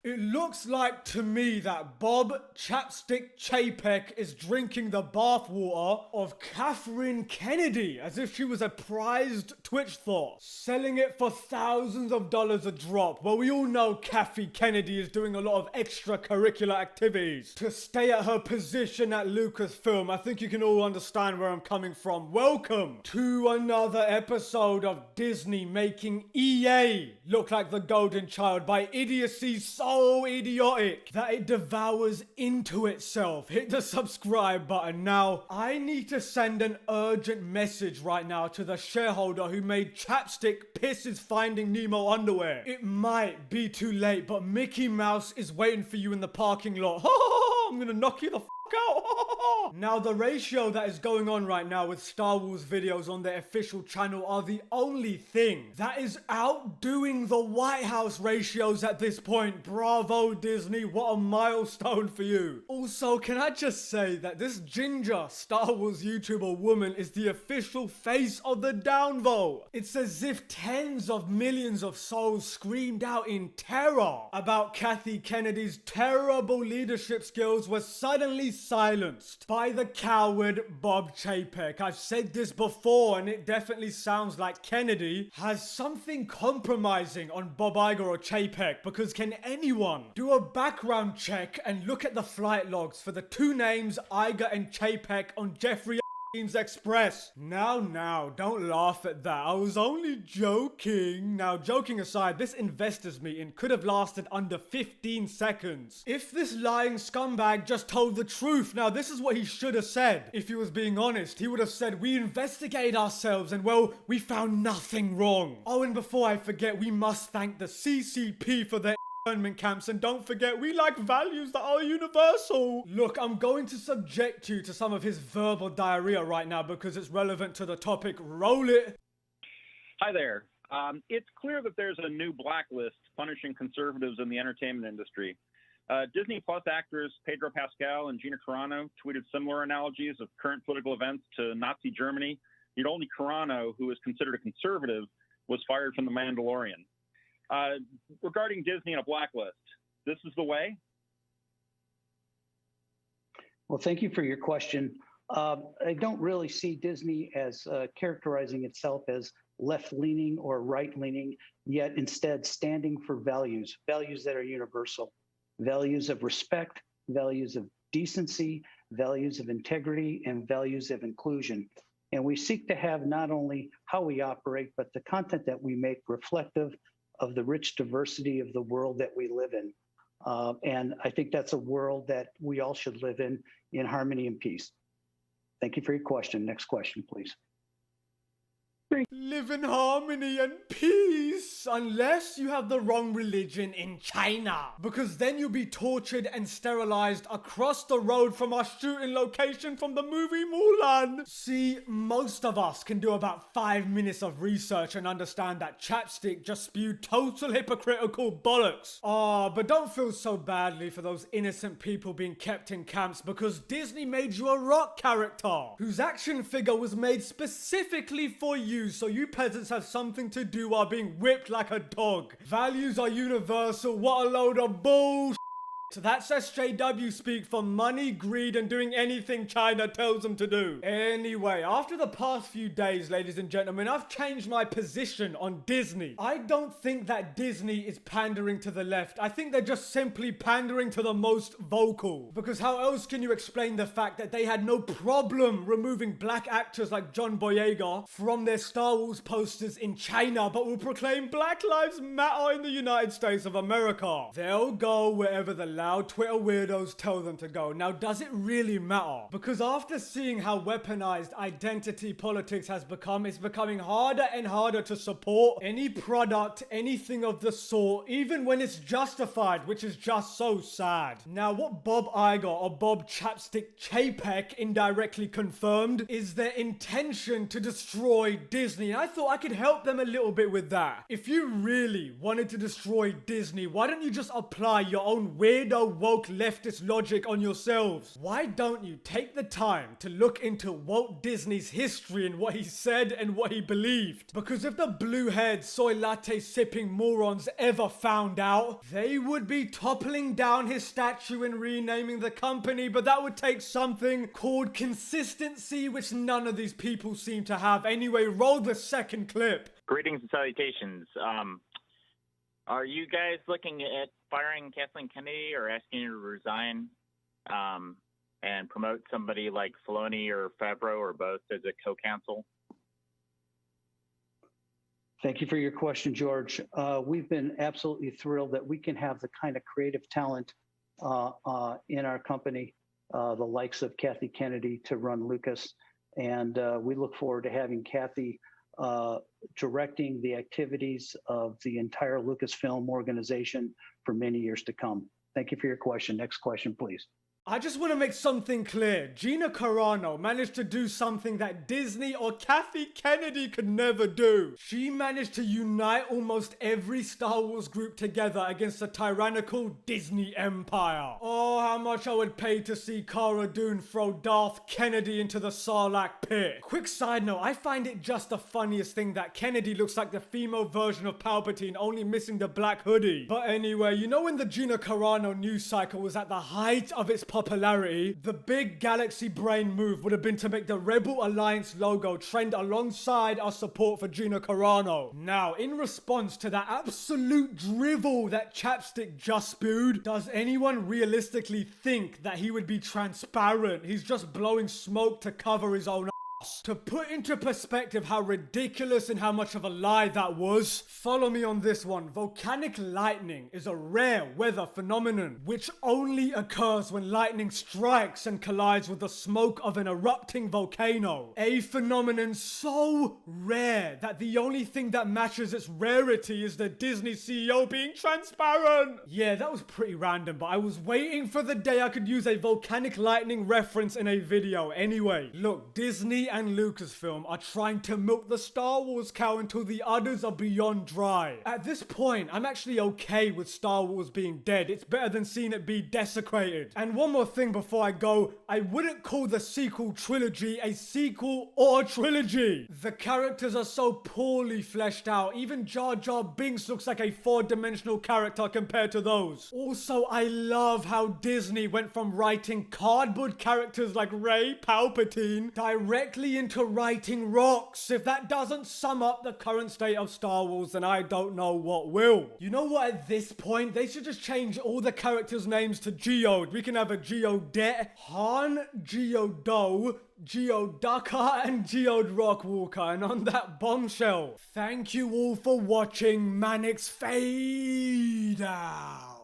It looks like to me that Bob Chapek is drinking the bathwater of Kathleen Kennedy as if she was a prized Twitch star, selling it for thousands of dollars a drop. Well, we all know Kathy Kennedy is doing a lot of extracurricular activities to stay at her position at Lucasfilm. I think you can all understand where I'm coming from. Welcome to another episode of Disney making EA look like the golden child by idiocy so idiotic that it devours into itself. Hit the subscribe button. Now, I need to send an urgent message right now to the shareholder who made Chapstick piss his Finding Nemo underwear. It might be too late, but Mickey Mouse is waiting for you in the parking lot. I'm gonna knock you the out. Now, the ratio that is going on right now with Star Wars videos on their official channel are the only thing that is outdoing the White House ratios at this point. Bravo, Disney. What a milestone for you. Also, can I just say that this ginger Star Wars YouTuber woman is the official face of the downvote. It's as if tens of millions of souls screamed out in terror about Kathy Kennedy's terrible leadership skills was suddenly silenced by the coward Bob Chapek. I've said this before and it definitely sounds like Kennedy has something compromising on Bob Iger or Chapek, because can anyone do a background check and look at the flight logs for the two names Iger and Chapek on Jeffrey Express? Now, don't laugh at that. I was only joking. Now, joking aside, this investors meeting could have lasted under 15 seconds if this lying scumbag just told the truth. Now, this is what he should have said. If he was being honest, he would have said, we investigated ourselves and, well, we found nothing wrong. Oh, and before I forget, we must thank the CCP for their internment camps, and don't forget, we like values that are universal. Look, I'm going to subject you to some of his verbal diarrhea right now because it's relevant to the topic. Roll it. Hi there. It's clear that there's a new blacklist punishing conservatives in the entertainment industry. Disney Plus actors Pedro Pascal and Gina Carano tweeted similar analogies of current political events to Nazi Germany. Yet only Carano, who is considered a conservative, was fired from The Mandalorian. Regarding Disney and a blacklist, this is the way? Well, thank you for your question. I don't really see Disney as characterizing itself as left-leaning or right-leaning, yet instead standing for values that are universal, values of respect, values of decency, values of integrity, and values of inclusion. And we seek to have not only how we operate, but the content that we make reflective of the rich diversity of the world that we live in. And I think that's a world that we all should live in harmony and peace. Thank you for your question. Next question, please. Live in harmony and peace, unless you have the wrong religion in China, because then you'll be tortured and sterilized across the road from our shooting location from the movie Mulan. See, most of us can do about 5 minutes of research and understand that Chapstick just spewed total hypocritical bollocks. But don't feel so badly for those innocent people being kept in camps, because Disney made you a rock character whose action figure was made specifically for you, so you peasants have something to do while being whipped like a dog. Values are universal. What a load of bullshit. That's SJW speak for money, greed, and doing anything China tells them to do. Anyway, after the past few days, ladies and gentlemen, I've changed my position on Disney. I don't think that Disney is pandering to the left. I think they're just simply pandering to the most vocal. Because how else can you explain the fact that they had no problem removing black actors like John Boyega from their Star Wars posters in China, but will proclaim Black Lives Matter in the United States of America? They'll go wherever the loud Twitter weirdos tell them to go. Now, does it really matter? Because after seeing how weaponized identity politics has become, it's becoming harder and harder to support any product, anything of the sort, even when it's justified, which is just so sad. Now, what Bob Iger or Bob Chapek indirectly confirmed is their intention to destroy Disney. And I thought I could help them a little bit with that. If you really wanted to destroy Disney, why don't you just apply your own weird weirdo woke leftist logic on yourselves. Why don't you take the time to look into Walt Disney's history and what he said and what he believed? Because if the blue-haired soy latte sipping morons ever found out, they would be toppling down his statue and renaming the company, but that would take something called consistency, which none of these people seem to have. Anyway, roll the second clip. Greetings and salutations. Are you guys looking at firing Kathleen Kennedy or asking her to resign and promote somebody like Filoni or Favreau or both as a co-counsel? Thank you for your question, George. We've been absolutely thrilled that we can have the kind of creative talent in our company, the likes of Kathy Kennedy to run Lucas. And we look forward to having Kathy directing the activities of the entire Lucasfilm organization for many years to come. Thank you for your question. Next question, please. I just want to make something clear. Gina Carano managed to do something that Disney or Kathy Kennedy could never do. She managed to unite almost every Star Wars group together against the tyrannical Disney Empire. Oh, how much I would pay to see Cara Dune throw Darth Kennedy into the Sarlacc pit. Quick side note, I find it just the funniest thing that Kennedy looks like the female version of Palpatine, only missing the black hoodie. But anyway, you know when the Gina Carano news cycle was at the height of its popularity, the big galaxy brain move would have been to make the Rebel Alliance logo trend alongside our support for Gina Carano. Now, in response to that absolute drivel that Chapstick just spewed, does anyone realistically think that he would be transparent? He's just blowing smoke to cover his own ass. To put into perspective how ridiculous and how much of a lie that was, follow me on this one. Volcanic lightning is a rare weather phenomenon which only occurs when lightning strikes and collides with the smoke of an erupting volcano. A phenomenon so rare that the only thing that matches its rarity is the Disney CEO being transparent. Yeah, that was pretty random, but I was waiting for the day I could use a volcanic lightning reference in a video. Anyway, look, Disney and Lucasfilm are trying to milk the Star Wars cow until the udders are beyond dry. At this point, I'm actually okay with Star Wars being dead. It's better than seeing it be desecrated. And one more thing before I go, I wouldn't call the sequel trilogy a sequel or trilogy. The characters are so poorly fleshed out. Even Jar Jar Binks looks like a four-dimensional character compared to those. Also, I love how Disney went from writing cardboard characters like Rey Palpatine directly into writing rocks. If that doesn't sum up the current state of Star Wars, then I don't know what will. You know what, at this point, they should just change all the characters' names to Geode. We can have a Geodet, Han, Geodo, Geoducker, and Geode Rockwalker. And on that bombshell, thank you all for watching Mannix Fade Out.